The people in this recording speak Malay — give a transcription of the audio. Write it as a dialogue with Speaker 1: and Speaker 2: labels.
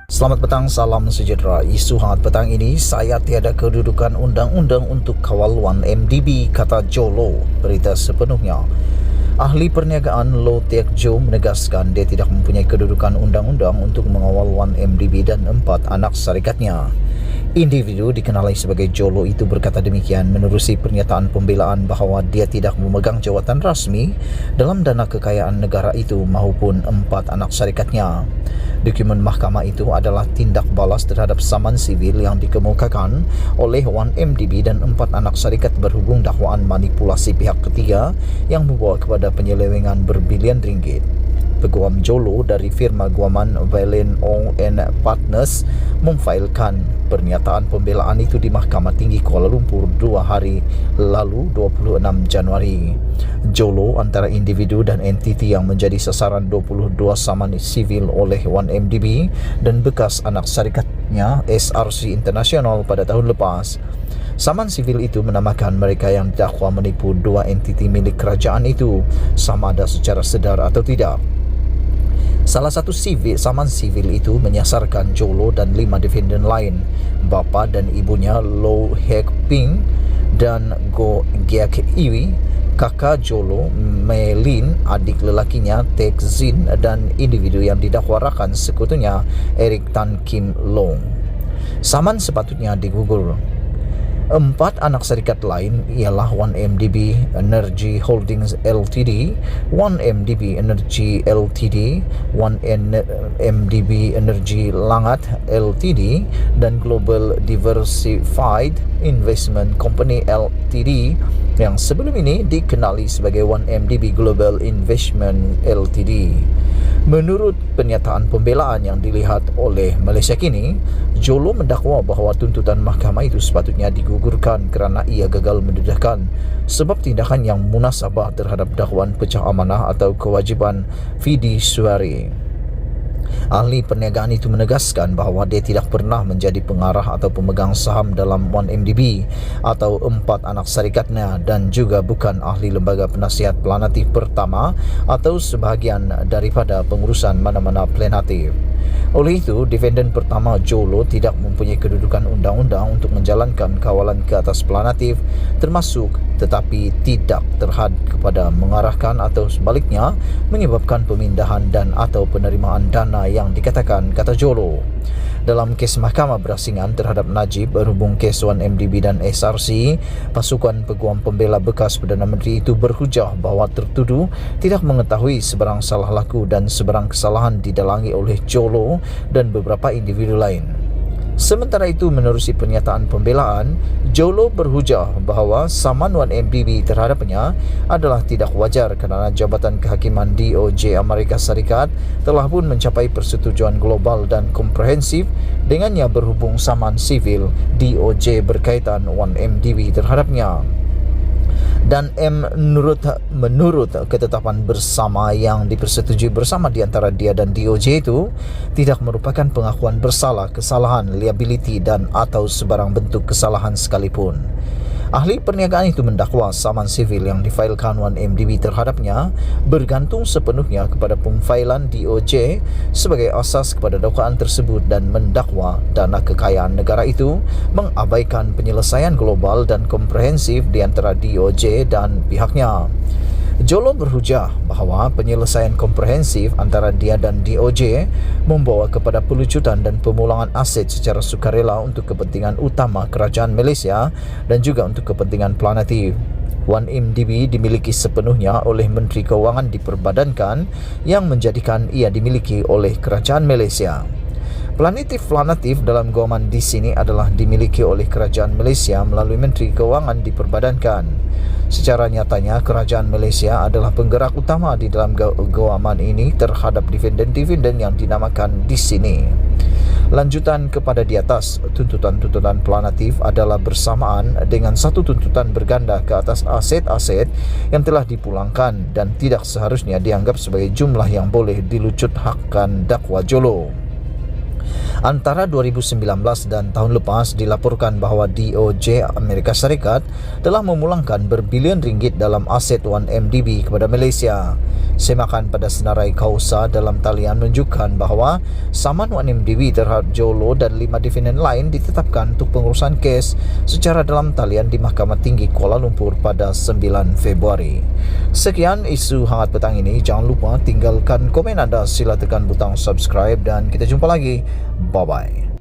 Speaker 1: Selamat petang, salam sejahtera. Isu hangat petang ini, saya tiada kedudukan undang-undang untuk kawal 1MDB, kata Jolo. Berita sepenuhnya. Ahli perniagaan Low Teck Jo menegaskan dia tidak mempunyai kedudukan undang-undang untuk mengawal 1MDB dan 4 anak syarikatnya. Individu dikenali sebagai Jolo itu berkata demikian menerusi pernyataan pembelaan bahawa dia tidak memegang jawatan rasmi dalam dana kekayaan negara itu maupun 4 anak syarikatnya. Dokumen mahkamah itu adalah tindak balas terhadap saman sivil yang dikemukakan oleh 1MDB dan 4 anak syarikat berhubung dakwaan manipulasi pihak ketiga yang membawa kepada penyelewengan berbilion ringgit. Peguam Jolo dari firma guaman Valen Ong & Partners memfailkan pernyataan pembelaan itu di Mahkamah Tinggi Kuala Lumpur 2 hari lalu 26 Januari. Jolo antara individu dan entiti yang menjadi sasaran 22 saman sivil oleh 1MDB dan bekas anak syarikatnya SRC International pada tahun lepas. Saman sivil itu menamakan mereka yang didakwa menipu 2 entiti milik kerajaan itu, sama ada secara sedar atau tidak. Salah satu saman sivil itu menyasarkan Jolo dan 5 defendant lain, bapa dan ibunya Low Hek Ping dan Go Giak Iwi, kakak Jolo Melin, adik lelakinya Tek Zin dan individu yang didakwarakan sekutunya Eric Tan Kim Long. Saman sepatutnya digugur. 4 anak syarikat lain ialah 1MDB Energy Holdings Ltd, 1MDB Energy Ltd, 1MDB Energy Langat Ltd dan Global Diversified Investment Company Ltd yang sebelum ini dikenali sebagai 1MDB Global Investment Ltd. Menurut pernyataan pembelaan yang dilihat oleh Malaysia Kini, Jolo mendakwa bahawa tuntutan mahkamah itu sepatutnya digugurkan kerana ia gagal mendedahkan sebab tindakan yang munasabah terhadap dakwaan pecah amanah atau kewajipan fidusiari. Ahli perniagaan itu menegaskan bahawa dia tidak pernah menjadi pengarah atau pemegang saham dalam 1MDB atau 4 anak syarikatnya dan juga bukan ahli lembaga penasihat planatif pertama atau sebahagian daripada pengurusan mana-mana planatif. Oleh itu, defendant pertama Jolo tidak mempunyai kedudukan undang-undang untuk menjalankan kawalan ke atas planatif termasuk tetapi tidak terhad kepada mengarahkan atau sebaliknya menyebabkan pemindahan dan atau penerimaan dana yang dikatakan, kata Jolo. Dalam kes mahkamah berasingan terhadap Najib berhubung kes 1MDB dan SRC, pasukan peguam pembela bekas Perdana Menteri itu berhujah bahawa tertuduh tidak mengetahui sebarang salah laku dan sebarang kesalahan didalangi oleh Jolo dan beberapa individu lain. Sementara itu, menerusi pernyataan pembelaan, Jolo berhujah bahawa saman 1MDB terhadapnya adalah tidak wajar kerana Jabatan Kehakiman DOJ Amerika Serikat telah pun mencapai persetujuan global dan komprehensif dengannya berhubung saman sivil DOJ berkaitan 1MDB terhadapnya. Dan menurut ketetapan bersama yang dipersetujui bersama di antara dia dan DOJ itu tidak merupakan pengakuan bersalah, kesalahan, liability dan atau sebarang bentuk kesalahan sekalipun. Ahli perniagaan itu mendakwa saman sivil yang difailkan 1MDB terhadapnya bergantung sepenuhnya kepada pemfailan DOJ sebagai asas kepada dakwaan tersebut dan mendakwa dana kekayaan negara itu mengabaikan penyelesaian global dan komprehensif di antara DOJ dan pihaknya. Jolo berhujah bahawa penyelesaian komprehensif antara dia dan DOJ membawa kepada pelucutan dan pemulangan aset secara sukarela untuk kepentingan utama kerajaan Malaysia dan juga untuk kepentingan planatif. 1MDB dimiliki sepenuhnya oleh Menteri Keuangan diperbadankan yang menjadikan ia dimiliki oleh kerajaan Malaysia. Planatif dalam guaman di sini adalah dimiliki oleh kerajaan Malaysia melalui Menteri Keuangan diperbadankan. Secara nyatanya, kerajaan Malaysia adalah penggerak utama di dalam guaman ini terhadap dividen-dividen yang dinamakan di sini. Lanjutan kepada di atas, tuntutan-tuntutan planatif adalah bersamaan dengan satu tuntutan berganda ke atas aset-aset yang telah dipulangkan dan tidak seharusnya dianggap sebagai jumlah yang boleh dilucut hakkan dakwa Jolo. Antara 2019 dan tahun lepas dilaporkan bahawa DOJ Amerika Serikat telah memulangkan berbilion ringgit dalam aset 1MDB kepada Malaysia. Semakan pada senarai kausa dalam talian menunjukkan bahawa saman 1MDB terhadap Jolo dan 5 defendant lain ditetapkan untuk pengurusan kes secara dalam talian di Mahkamah Tinggi Kuala Lumpur pada 9 Februari. Sekian isu hangat petang ini. Jangan lupa tinggalkan komen anda, sila tekan butang subscribe dan kita jumpa lagi. Bye-bye.